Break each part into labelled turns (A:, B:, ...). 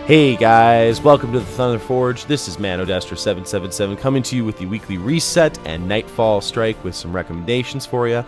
A: Hey guys, welcome to the Thunder Forge. This is Mano 777 coming to you with the weekly reset and Nightfall strike with some recommendations for you.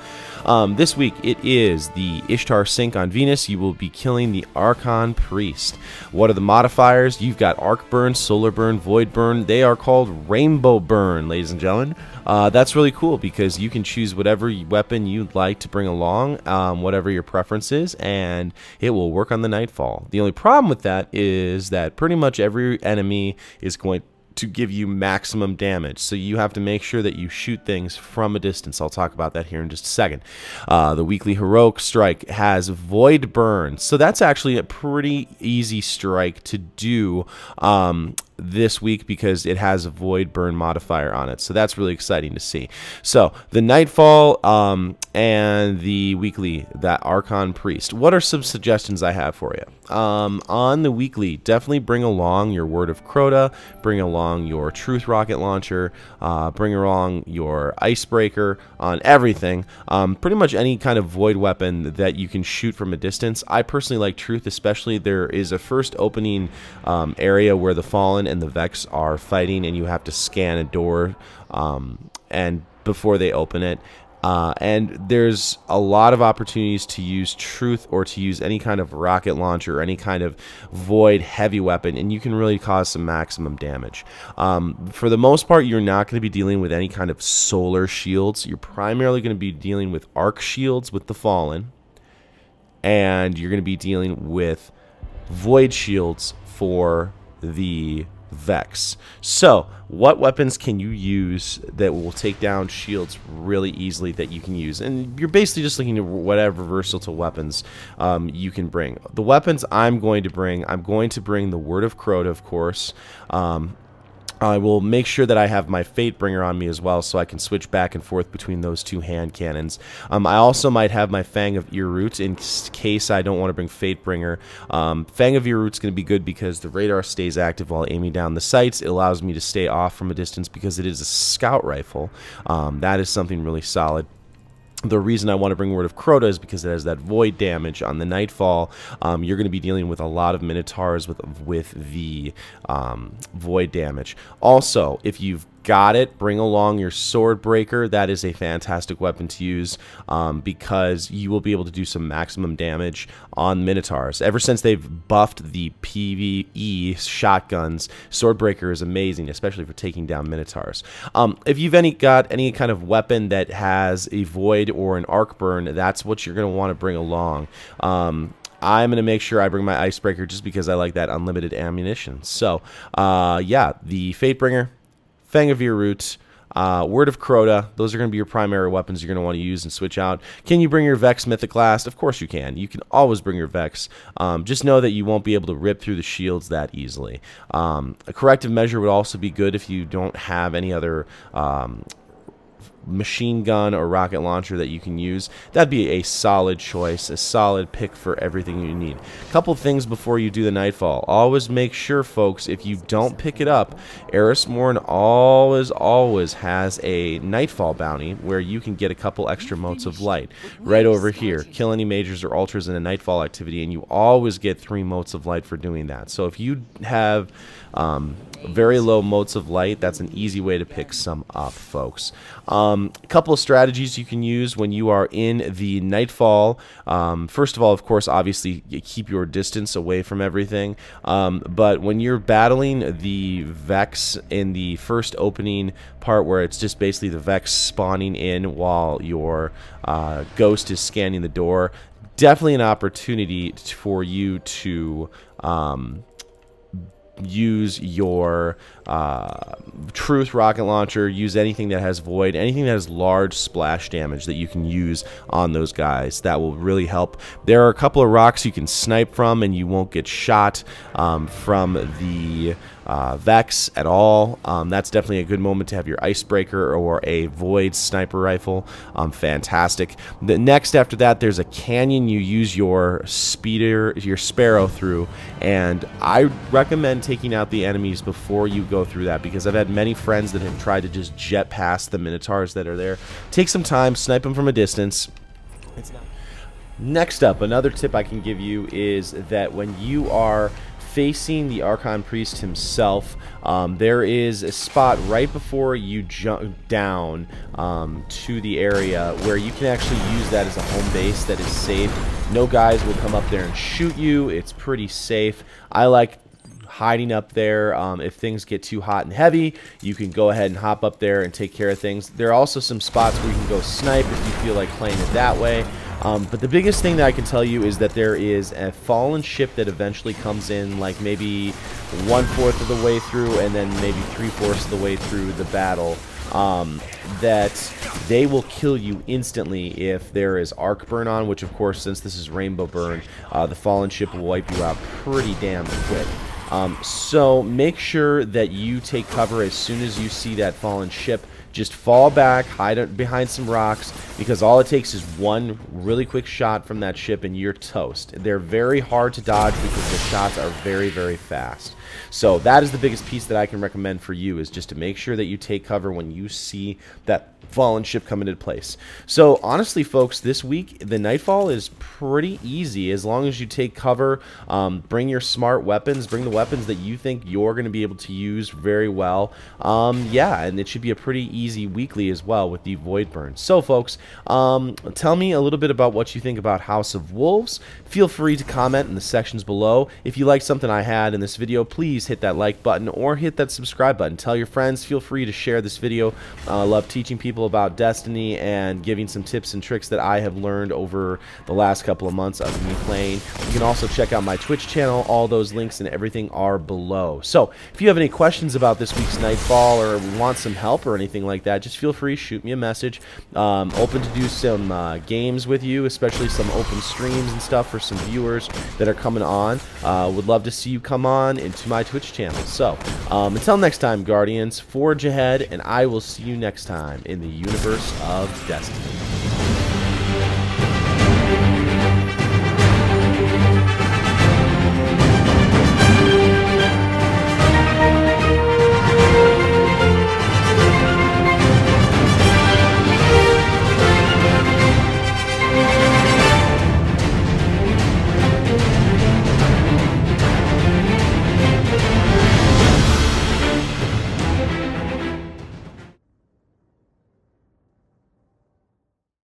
A: This week it is the Ishtar Sync on Venus. You will be killing the Archon Priest. What are the modifiers? You've got Arc Burn, Solar Burn, Void Burn. They are called Rainbow Burn, ladies and gentlemen. That's really cool because you can choose whatever weapon you'd like to bring along, whatever your preference is, and it will work on the Nightfall. The only problem with that is that pretty much every enemy is going to give you maximum damage, so you have to make sure that you shoot things from a distance. I'll talk about that here in just a second. The weekly heroic strike has Void Burn, so that's actually a pretty easy strike to do this week because it has a Void Burn modifier on it, so that's really exciting to see. So the Nightfall and the weekly, that Archon Priest. What are some suggestions I have for you? On the weekly, definitely bring along your Word of Crota, bring along your Truth Rocket Launcher, bring along your Icebreaker on everything. Pretty much any kind of void weapon that you can shoot from a distance. I personally like Truth, especially. There is a first opening area where the Fallen and the Vex are fighting, and you have to scan a door and before they open it. And there's a lot of opportunities to use Truth or to use any kind of rocket launcher or any kind of void heavy weapon, and you can really cause some maximum damage. For the most part, you're not going to be dealing with any kind of solar shields. You're primarily going to be dealing with arc shields with the Fallen, and you're going to be dealing with void shields for the Vex. So what weapons can you use that will take down shields really easily that you can use? And you're basically just looking at whatever versatile weapons you can bring. The weapons I'm going to bring the Word of Crota, of course. I will make sure that I have my Fatebringer on me as well, so I can switch back and forth between those two hand cannons. I also might have my Fang of Earroot in case I don't want to bring Fatebringer. Fang of Earroot's going to be good because the radar stays active while aiming down the sights. It allows me to stay off from a distance because it is a scout rifle. That is something really solid. The reason I want to bring Word of Crota is because it has that void damage on the Nightfall. You're going to be dealing with a lot of Minotaurs with the void damage. Also, if you've got it, bring along your Swordbreaker. That is a fantastic weapon to use because you will be able to do some maximum damage on Minotaurs. Ever since they've buffed the PvE shotguns, Swordbreaker is amazing, especially for taking down Minotaurs. If you've got any kind of weapon that has a Void or an Arc Burn, that's what you're going to want to bring along. I'm going to make sure I bring my Icebreaker just because I like that unlimited ammunition. So, yeah, the Fatebringer, Fang of Earroot, Word of Crota, those are going to be your primary weapons you're going to want to use and switch out. Can you bring your Vex Mythic Last? Of course you can. You can always bring your Vex. Just know that you won't be able to rip through the shields that easily. A corrective measure would also be good if you don't have any other machine gun or rocket launcher that you can use. That'd be a solid choice, a solid pick for everything you need. Couple things before you do the Nightfall. Always make sure, folks, if you don't pick it up, Eris Morn always has a Nightfall bounty where you can get a couple extra motes of light. Right over here, kill any majors or ultras in a Nightfall activity, and you always get 3 motes of light for doing that. So if you have very low motes of light, that's an easy way to pick some up, folks. A couple of strategies you can use when you are in the Nightfall. First of all, of course, obviously, you keep your distance away from everything. But when you're battling the Vex in the first opening part where it's just basically the Vex spawning in while your Ghost is scanning the door, definitely an opportunity for you to use your Truth Rocket Launcher, use anything that has Void, anything that has large splash damage that you can use on those guys. That will really help. There are a couple of rocks you can snipe from and you won't get shot from the Vex at all, that's definitely a good moment to have your icebreaker or a void sniper rifle. Fantastic. The next after that, there's a canyon you use your sparrow through, and I recommend taking out the enemies before you go through that, because I've had many friends that have tried to just jet past the minotaurs that are there. Take some time, snipe them from a distance. It's not. Next up, another tip I can give you is that when you are facing the Archon Priest himself, there is a spot right before you jump down to the area where you can actually use that as a home base that is safe. No guys will come up there and shoot you. It's pretty safe. I like hiding up there. If things get too hot and heavy, you can go ahead and hop up there and take care of things. There are also some spots where you can go snipe if you feel like playing it that way. But the biggest thing that I can tell you is that there is a fallen ship that eventually comes in, like maybe 1/4 of the way through, and then maybe 3/4 of the way through the battle. That they will kill you instantly if there is arc burn on, which of course, since this is rainbow burn, the fallen ship will wipe you out pretty damn quick. So make sure that you take cover as soon as you see that fallen ship. Just fall back, hide behind some rocks, because all it takes is one really quick shot from that ship and you're toast. They're very hard to dodge because the shots are very, very fast. So that is the biggest piece that I can recommend for you, is just to make sure that you take cover when you see that fallen ship come into place. So honestly, folks, this week the Nightfall is pretty easy as long as you take cover. Bring your smart weapons, bring the weapons that you think you're going to be able to use very well. Yeah, and it should be a pretty easy weekly as well with the Void Burn. So folks, tell me a little bit about what you think about House of Wolves. Feel free to comment in the sections below. If you like something I had in this video, please hit that like button or hit that subscribe button. Tell your friends. Feel free to share this video. I love teaching people about Destiny and giving some tips and tricks that I have learned over the last couple of months of me playing. You can also check out my Twitch channel. All those links and everything are below. So if you have any questions about this week's Nightfall or want some help or anything like that, just feel free, shoot me a message. Open to do some games with you, especially some open streams and stuff for some viewers that are coming on. Would love to see you come on into my Twitch channel. So until next time, Guardians, forge ahead, and I will see you next time in the universe of Destiny.